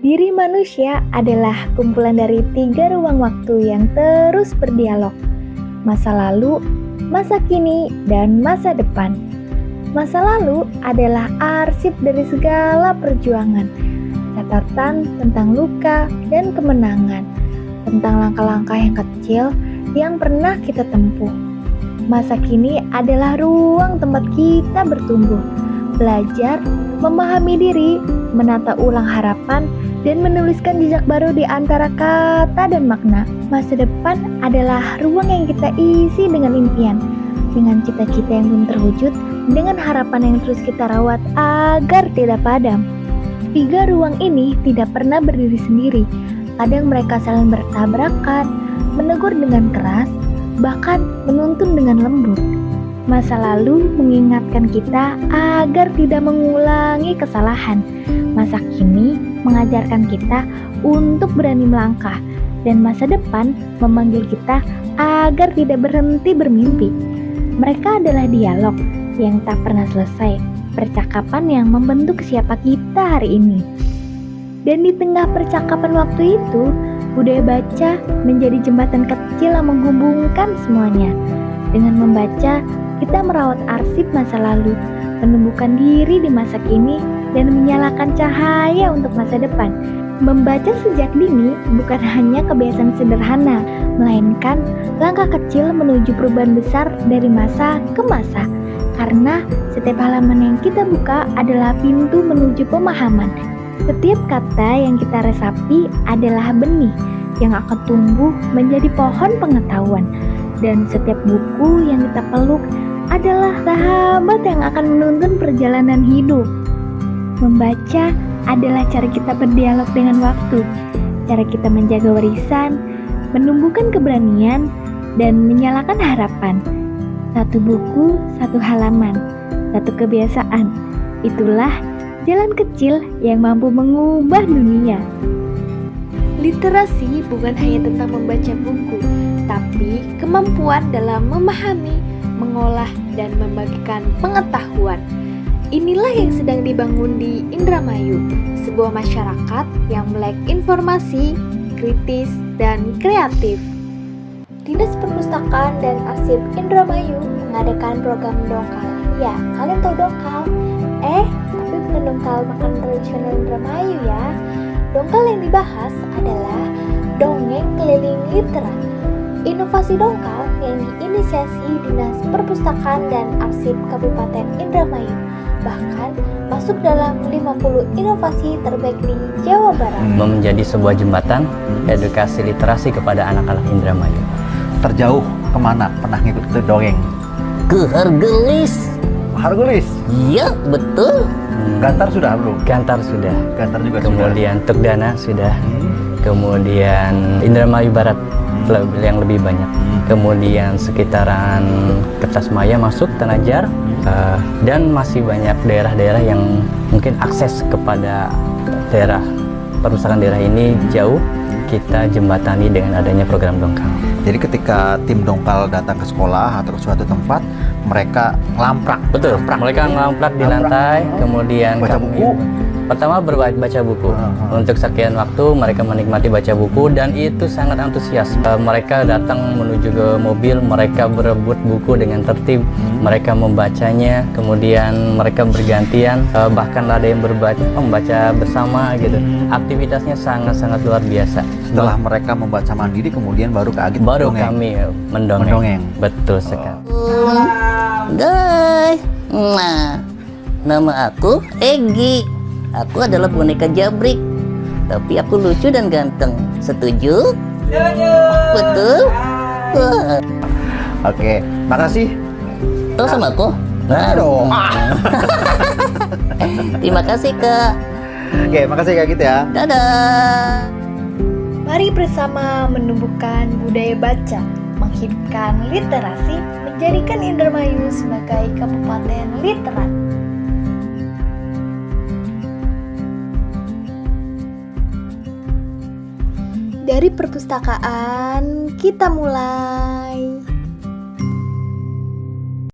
Diri manusia adalah kumpulan dari 3 ruang waktu yang terus berdialog. Masa lalu, masa kini, dan masa depan. Masa lalu adalah arsip dari segala perjuangan, catatan tentang luka dan kemenangan, tentang langkah-langkah yang kecil yang pernah kita tempuh. Masa kini adalah ruang tempat kita bertumbuh, belajar, memahami diri, menata ulang harapan, dan menuliskan jejak baru di antara kata dan makna. Masa depan adalah ruang yang kita isi dengan impian, dengan cita-cita yang belum terwujud, dengan harapan yang terus kita rawat agar tidak padam. 3 ruang ini tidak pernah berdiri sendiri. Kadang mereka saling bertabrakan, menegur dengan keras, bahkan menuntun dengan lembut. Masa lalu mengingatkan kita agar tidak mengulangi kesalahan. Masa kini mengajarkan kita untuk berani melangkah, dan masa depan memanggil kita agar tidak berhenti bermimpi. Mereka adalah dialog yang tak pernah selesai, percakapan yang membentuk siapa kita hari ini. Dan di tengah percakapan waktu itu, budaya baca menjadi jembatan kecil yang menghubungkan semuanya. Dengan membaca, kita merawat arsip masa lalu, menumbuhkan diri di masa kini, dan menyalakan cahaya untuk masa depan. Membaca sejak dini bukan hanya kebiasaan sederhana, melainkan langkah kecil menuju perubahan besar dari masa ke masa. Karena setiap halaman yang kita buka adalah pintu menuju pemahaman. Setiap kata yang kita resapi adalah benih yang akan tumbuh menjadi pohon pengetahuan. Dan setiap buku yang kita peluk adalah sahabat yang akan menuntun perjalanan hidup. Membaca adalah cara kita berdialog dengan waktu, cara kita menjaga warisan, menumbuhkan keberanian, dan menyalakan harapan. Satu buku, satu halaman, satu kebiasaan. Itulah jalan kecil yang mampu mengubah dunia. Literasi bukan hanya tentang membaca buku, tapi kemampuan dalam memahami, mengolah, dan membagikan pengetahuan. Inilah yang sedang dibangun di Indramayu, sebuah masyarakat yang melek informasi, kritis, dan kreatif. Dinas Perpustakaan dan Arsip Indramayu mengadakan program dongkal. Ya, kalian tahu dongkal? Tapi bukan dongkal makanan tradisional Indramayu ya. Dongkal yang dibahas adalah dongeng keliling literat. Inovasi dongkal yang diinisiasi Dinas Perpustakaan dan Arsip Kabupaten Indramayu, bahkan masuk dalam 50 inovasi terbaik di Jawa Barat. Menjadi sebuah jembatan edukasi literasi kepada anak-anak Indramayu. Terjauh kemana pernah ngikut ke dongeng? Ke Hargelis. Hargelis? Iya, betul. Gantar sudah belum? Gantar sudah. Gantar juga kemudian sudah. Tukdana sudah. Kemudian Indramayu Barat yang lebih banyak. Kemudian sekitaran Kertasmaya masuk, Tanajar, dan masih banyak daerah-daerah yang mungkin akses kepada daerah perpustakaan daerah ini jauh, kita jembatani dengan adanya program dongkal. Jadi ketika tim dongkal datang ke sekolah atau ke suatu tempat, mereka ngelamprak. Betul, mereka ngelamprak di lantai, kemudian baca buku. Pertama baca buku. Untuk sekian waktu mereka menikmati baca buku dan itu sangat antusias. Mereka datang menuju ke mobil, mereka berebut buku dengan tertib. Mereka membacanya, kemudian mereka bergantian, bahkan ada yang membaca bersama gitu. Aktivitasnya sangat-sangat luar biasa. Setelah mereka membaca mandiri, kemudian baru ke Agit baru mendongeng. kami mendongeng. Betul sekali. Guys, nama aku Egi. Aku adalah boneka Jabrik, tapi aku lucu dan ganteng. Setuju? Betul? Wah. Oke, makasih. Tahu sama aku? Nah dong. Terima kasih, Kak. Oke, makasih Kak Git ya. Dadah. Mari bersama menumbuhkan budaya baca, menghidupkan literasi, menjadikan Indramayu sebagai kabupaten literat. Dari perpustakaan kita mulai.